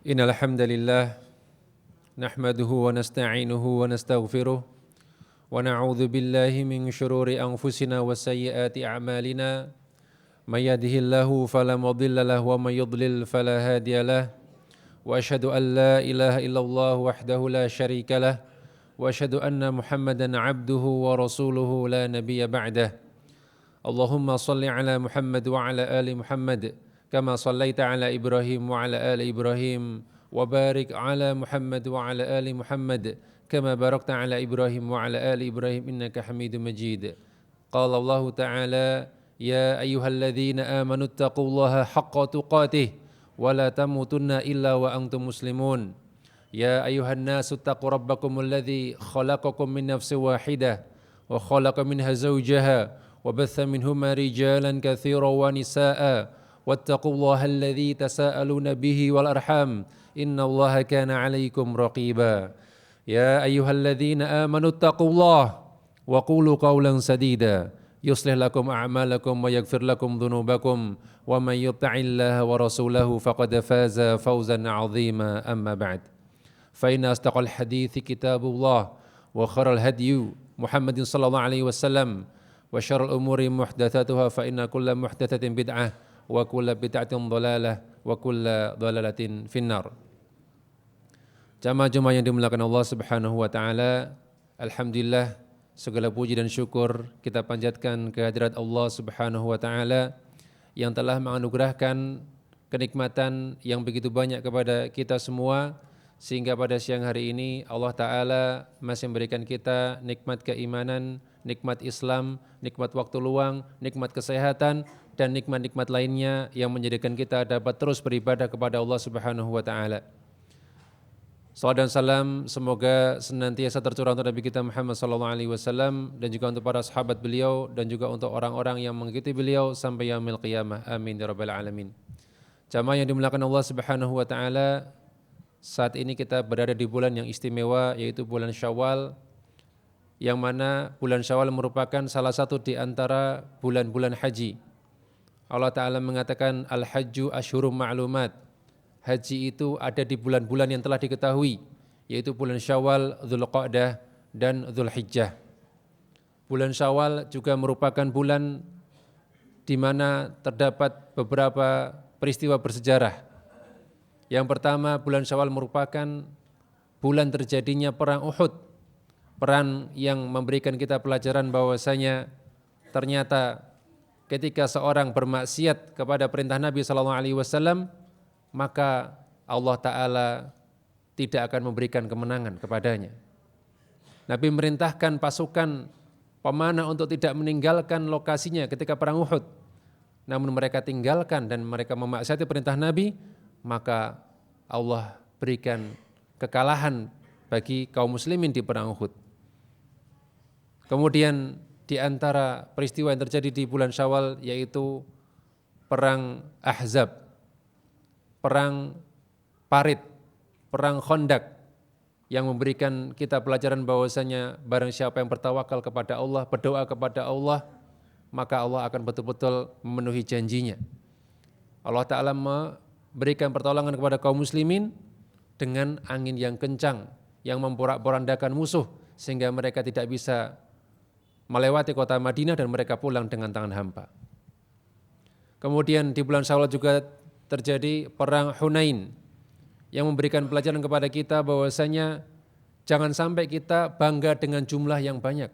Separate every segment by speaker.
Speaker 1: Innal hamdalillah nahmaduhu wa nasta'inuhu wa nastaghfiruh wa na'udzu billahi min shururi anfusina wa sayyiati a'malina may yahdihillahu fala mudilla lahu wa may yudlil fala hadiyalah wa asyhadu an la ilaha illallah wahdahu la syarika lah wa asyhadu anna Muhammadan 'abduhu wa rasuluhu la nabiyya ba'dah. Allahumma shalli ala Muhammad wa ala ali Muhammad kama sallaita ala Ibrahim wa ala ali Ibrahim wa barik ala Muhammad wa ala ali Muhammad kama barakta ala Ibrahim wa ala ali Ibrahim innaka Hamidum Majid. Qala Allah Ta'ala ya ayyuhalladzina amanu taqullaha haqqa tuqatih wa la tamutunna illa wa antum muslimun. Ya ayyuhan nasu taqu rabbakumul ladzi khalaqakum min nafsin wahidah wa khalaqa minha zawjaha wa batha minhuma rijalan katsiran wa nisaa'a wattaqullaha alladzi tasaaluna bihi wal arham innallaha kana 'alaikum raqiba. Ya ayyuhalladzina amanu taqullaha wa qulu qawlan sadida yuslih lakum a'malakum wa yaghfir lakum dhunubakum wa may yuti'illaha wa rasulahu faqad faza fawzan 'azima amma ba'd. Fa inna astaqal hadithi kitabullah wa khairal hadyi Muhammadin sallallahu alaihi wasallam wa syarrul umuri muhdatsatuha fa inna kulla muhdatsatin bid'ah wa kulla bid'atin dhalalah wa kulla dhalalatin finnar. Jamaah-jamaah yang dimuliakan Allah Subhanahu wa taala, alhamdulillah segala puji dan syukur kita panjatkan kehadirat Allah Subhanahu wa taala yang telah menganugerahkan kenikmatan yang begitu banyak kepada kita semua sehingga pada siang hari ini Allah taala masih memberikan kita nikmat keimanan, nikmat Islam, nikmat waktu luang, nikmat kesehatan dan nikmat-nikmat lainnya yang menjadikan kita dapat terus beribadah kepada Allah Subhanahu wa taala. Salawat dan salam semoga senantiasa tercurah untuk Nabi kita Muhammad sallallahu alaihi wasallam dan juga untuk para sahabat beliau dan juga untuk orang-orang yang mengikuti beliau sampai yaumil qiyamah. Amin ya rabbal alamin. Jamaah yang dimuliakan Allah Subhanahu wa taala, saat ini kita berada di bulan yang istimewa yaitu bulan Syawal, yang mana bulan Syawal merupakan salah satu di antara bulan-bulan haji. Allah Ta'ala mengatakan Al-Hajju Ashhurum Ma'lumat. Haji itu ada di bulan-bulan yang telah diketahui, yaitu bulan Syawal, Dzulqa'dah, dan Dzulhijjah. Bulan Syawal juga merupakan bulan di mana terdapat beberapa peristiwa bersejarah. Yang pertama, bulan Syawal merupakan bulan terjadinya perang Uhud. Perang yang memberikan kita pelajaran bahwasanya ternyata ketika seorang bermaksiat kepada perintah Nabi SAW, maka Allah Ta'ala tidak akan memberikan kemenangan kepadanya. Nabi memerintahkan pasukan pemanah untuk tidak meninggalkan lokasinya ketika perang Uhud. Namun mereka tinggalkan dan mereka memaksiati perintah Nabi, maka Allah berikan kekalahan bagi kaum muslimin di perang Uhud. Kemudian di antara peristiwa yang terjadi di bulan Syawal yaitu perang Ahzab, perang Parit, perang Khandaq yang memberikan kita pelajaran bahwasanya barang siapa yang bertawakal kepada Allah, berdoa kepada Allah, maka Allah akan betul-betul memenuhi janjinya. Allah Ta'ala memberikan pertolongan kepada kaum muslimin dengan angin yang kencang yang memporak-porandakan musuh sehingga mereka tidak bisa melewati kota Madinah dan mereka pulang dengan tangan hampa. Kemudian di bulan Syawal juga terjadi perang Hunain yang memberikan pelajaran kepada kita bahwasanya jangan sampai kita bangga dengan jumlah yang banyak.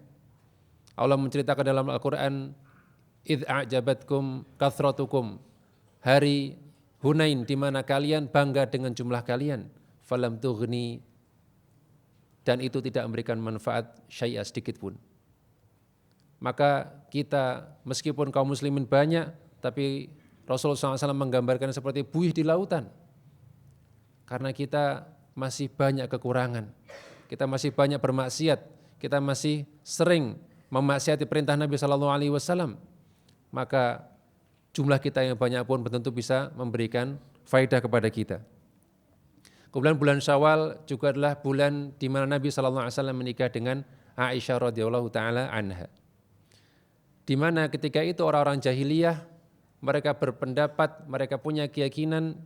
Speaker 1: Allah menceritakan dalam Al-Quran, idh a'jabatkum kathratukum, hari Hunain di mana kalian bangga dengan jumlah kalian, falam tughni, dan itu tidak memberikan manfaat syai'a sedikit pun. Maka kita meskipun kaum muslimin banyak, tapi Rasulullah SAW menggambarkan seperti buih di lautan. Karena kita masih banyak kekurangan, kita masih banyak bermaksiat, kita masih sering memaksiati perintah Nabi SAW, maka jumlah kita yang banyak pun tentu bisa memberikan faedah kepada kita. Kemudian bulan Syawal juga adalah bulan di mana Nabi SAW menikah dengan Aisyah radhiyallahu taala anha. Di mana ketika itu orang-orang jahiliyah mereka berpendapat, mereka punya keyakinan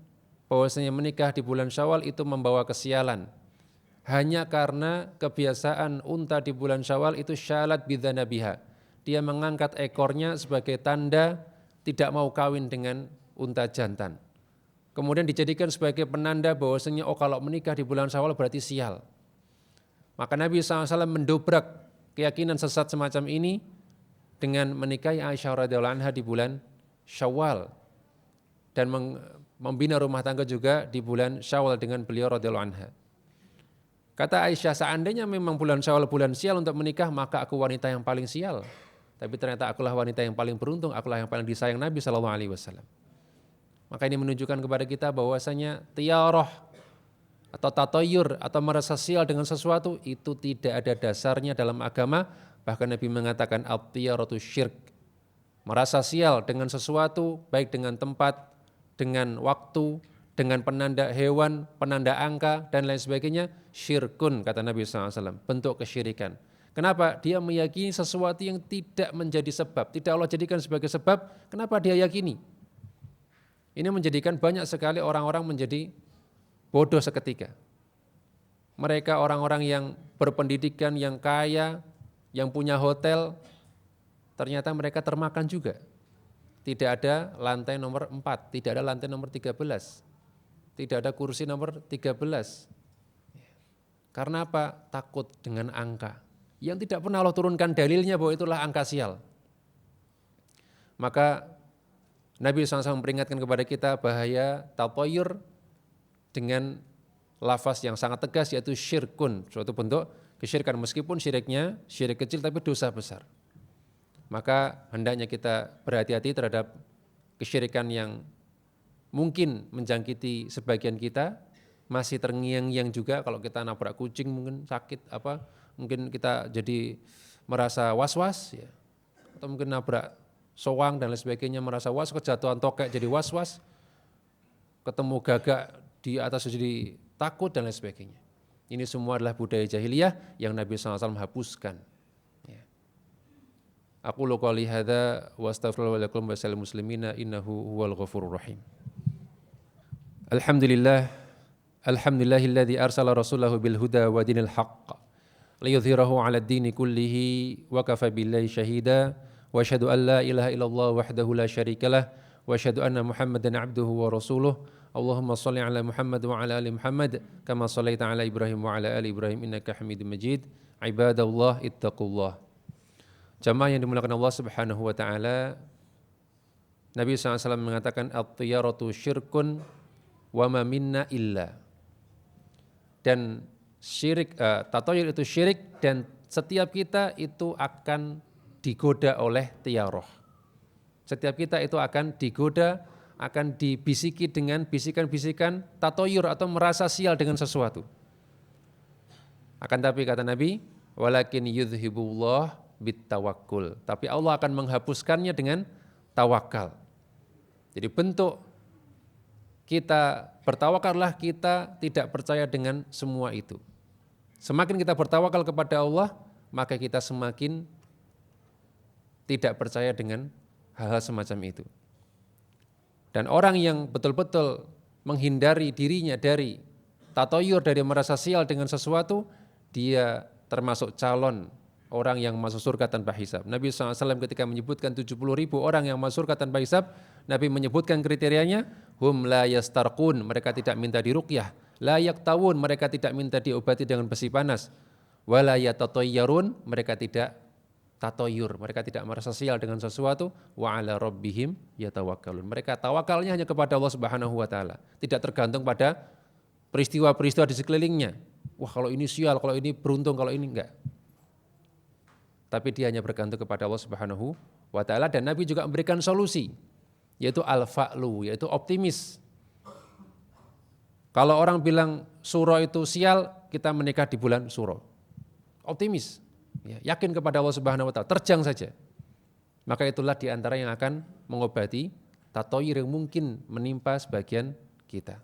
Speaker 1: bahwasanya menikah di bulan Syawal itu membawa kesialan. Hanya karena kebiasaan unta di bulan Syawal itu syalat bidzanabiha. Dia mengangkat ekornya sebagai tanda tidak mau kawin dengan unta jantan. Kemudian dijadikan sebagai penanda bahwasanya kalau menikah di bulan Syawal berarti sial. Maka Nabi SAW mendobrak keyakinan sesat semacam ini dengan menikahi Aisyah radhiyallahu anha di bulan Syawal dan membina rumah tangga juga di bulan Syawal dengan beliau radhiyallahu anha. Kata Aisyah, seandainya memang bulan Syawal bulan sial untuk menikah, maka aku wanita yang paling sial. Tapi ternyata akulah wanita yang paling beruntung, akulah yang paling disayang Nabi SAW. Maka ini menunjukkan kepada kita bahwasanya tiarah atau tatoyur atau merasa sial dengan sesuatu itu tidak ada dasarnya dalam agama. Bahkan Nabi mengatakan at-tiyaratu syirk. Merasa sial dengan sesuatu, baik dengan tempat, dengan waktu, dengan penanda hewan, penanda angka, dan lain sebagainya, syirkun, kata Nabi SAW, bentuk kesyirikan. Kenapa? Dia meyakini sesuatu yang tidak menjadi sebab, tidak Allah jadikan sebagai sebab, kenapa dia yakini? Ini menjadikan banyak sekali orang-orang menjadi bodoh seketika. Mereka orang-orang yang berpendidikan, yang kaya, yang punya hotel, ternyata mereka termakan juga. Tidak ada lantai nomor 4, tidak ada lantai nomor 13. Tidak ada kursi nomor 13. Karena apa? Takut dengan angka. Yang tidak pernah Allah turunkan dalilnya bahwa itulah angka sial. Maka Nabi SAW memperingatkan kepada kita bahaya tatoyur dengan lafaz yang sangat tegas yaitu syirkun. Suatu bentuk kesyirikan meskipun syiriknya syirik kecil tapi dosa besar. Maka hendaknya kita berhati-hati terhadap kesyirikan yang mungkin menjangkiti sebagian kita, masih terngiang-ngiang juga kalau kita nabrak kucing mungkin sakit mungkin kita jadi merasa was-was ya. Atau mungkin nabrak soang dan lain sebagainya merasa was, kejatuhan tokek jadi was-was, ketemu gagak di atas jadi takut dan lain sebagainya. Ini semua adalah budaya jahiliyah yang Nabi SAW hapuskan. Ya. Aku qouli hadza wa astaghfirullaha wa lakum wa salil muslimina innahu huwal ghafurur rahim. Alhamdulillahilladzi arsala rasulahu bil huda wa dinil haqq liyudhhirahu 'alad dini kullihi wa kafa billahi syahida wa asyhadu an la ilaha illallah wahdahu la syarikalah wa asyhadu anna Muhammadan 'abduhu wa rasuluh. Allahumma shalli 'ala Muhammad wa 'ala ali Muhammad kama shallaita 'ala Ibrahim wa 'ala ali Ibrahim innaka Hamidum Majid. Ibadallah ittaqullah. Jamaah yang dimuliakan Allah Subhanahu wa taala, Nabi SAW mengatakan at-tiyaratu syirkun wa ma minna illa. Dan syirik, tatoyur itu syirik dan setiap kita itu akan digoda oleh tiyaroh. Setiap kita itu akan digoda, akan dibisiki dengan bisikan-bisikan tatoyur atau merasa sial dengan sesuatu. Akan tapi kata Nabi, walakin yudhibullah bittawakkul. Tapi Allah akan menghapuskannya dengan tawakal. Jadi bentuk kita bertawakallah, kita tidak percaya dengan semua itu. Semakin kita bertawakal kepada Allah, maka kita semakin tidak percaya dengan hal-hal semacam itu. Dan orang yang betul-betul menghindari dirinya dari tatoyur, dari merasa sial dengan sesuatu, dia termasuk calon orang yang masuk surga tanpa hisab. Nabi SAW ketika menyebutkan 70.000 orang yang masuk surga tanpa hisab, Nabi menyebutkan kriterianya, hum la yastarqun, mereka tidak minta diruqyah, la yaktawun, mereka tidak minta diobati dengan besi panas, wala yatatayyarun, mereka tidak tatoyur, mereka tidak merasa sial dengan sesuatu, wa ala rabbihim yatawakkalun, mereka tawakalnya hanya kepada Allah Subhanahu wa taala, tidak tergantung pada peristiwa-peristiwa di sekelilingnya. Wah, kalau ini sial, kalau ini beruntung, kalau ini enggak. Tapi dia hanya bergantung kepada Allah Subhanahu wa taala, dan Nabi juga memberikan solusi, yaitu al-fa'lu, yaitu optimis. Kalau orang bilang suro itu sial, kita menikah di bulan suro. Optimis, ya, yakin kepada Allah Subhanahu wa taala, terjang saja. Maka itulah di antara yang akan mengobati tatoyur yang mungkin menimpa sebagian kita.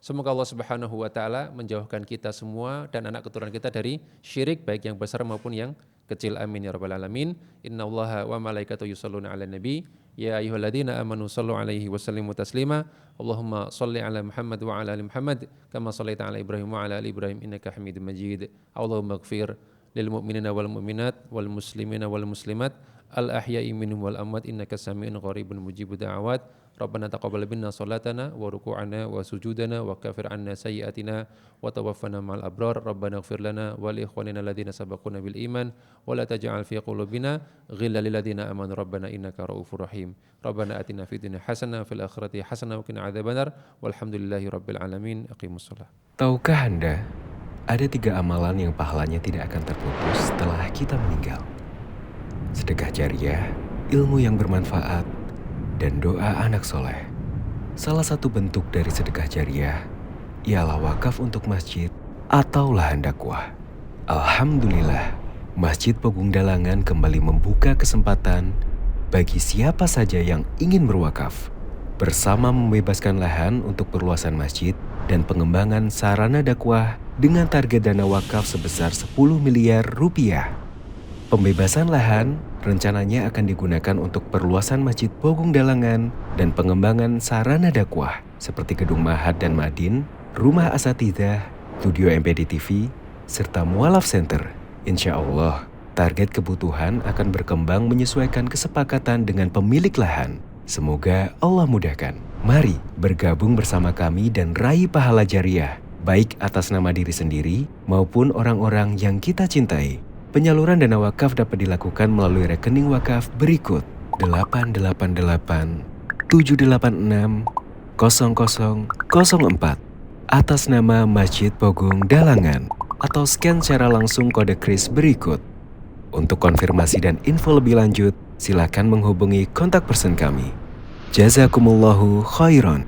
Speaker 1: Semoga Allah Subhanahu wa taala menjauhkan kita semua dan anak keturunan kita dari syirik baik yang besar maupun yang kecil, amin ya rabbal alamin. Innallaha wa malaikatahu yusholluna 'alan nabi ya ayyuhalladzina amanu shallu 'alaihi wa sallimu taslima. Allahumma shalli 'ala Muhammad wa 'ala ali Muhammad kama shallaita 'ala Ibrahim wa 'ala ali Ibrahim innaka Hamidum Majid. Allahumma ighfir lil mu'minina wal mu'minat wal muslimina wal muslimat al ahya'i minhum wal amwat innaka sami'un qaribun mujibud da'awat. Rabbana taqabbal minna salatana wa ruku'ana wa sujudana wa kafir 'anna sayyi'atina wa tawaffana ma'al abrar. Rabbana ighfir lana wa li ikhwanina alladhina sabaquna bil iman wa la taj'al fi qulubina ghillan lil ladzina amanu rabbana innaka ra'ufur rahim. Rabbana atina fid dunya hasanah wa fil akhirati hasanah wa qina adzabannar. Walhamdulillahi rabbil alamin. Aqimus shalah.
Speaker 2: Tahukah Anda, ada 3 amalan yang pahalanya tidak akan terputus setelah kita meninggal. Sedekah jariah, ilmu yang bermanfaat, dan doa anak soleh. Salah satu bentuk dari sedekah jariah ialah wakaf untuk masjid atau lahan dakwah. Alhamdulillah, Masjid Pogung Dalangan kembali membuka kesempatan bagi siapa saja yang ingin berwakaf, bersama membebaskan lahan untuk perluasan masjid dan pengembangan sarana dakwah dengan target dana wakaf sebesar 10 miliar rupiah. Pembebasan lahan rencananya akan digunakan untuk perluasan Masjid Pogung Dalangan dan pengembangan sarana dakwah seperti Gedung Ma'had dan Ma'din, Rumah Asatidzah, Studio MPD TV, serta Mualaf Center. Insya Allah, target kebutuhan akan berkembang menyesuaikan kesepakatan dengan pemilik lahan. Semoga Allah mudahkan. Mari bergabung bersama kami dan raih pahala jariah, baik atas nama diri sendiri maupun orang-orang yang kita cintai. Penyaluran dana wakaf dapat dilakukan melalui rekening wakaf berikut: 888 786 0004 atas nama Masjid Pogung Dalangan, atau scan secara langsung kode kris berikut. Untuk konfirmasi dan info lebih lanjut, silakan menghubungi kontak person kami. Jazakumullahu khairan.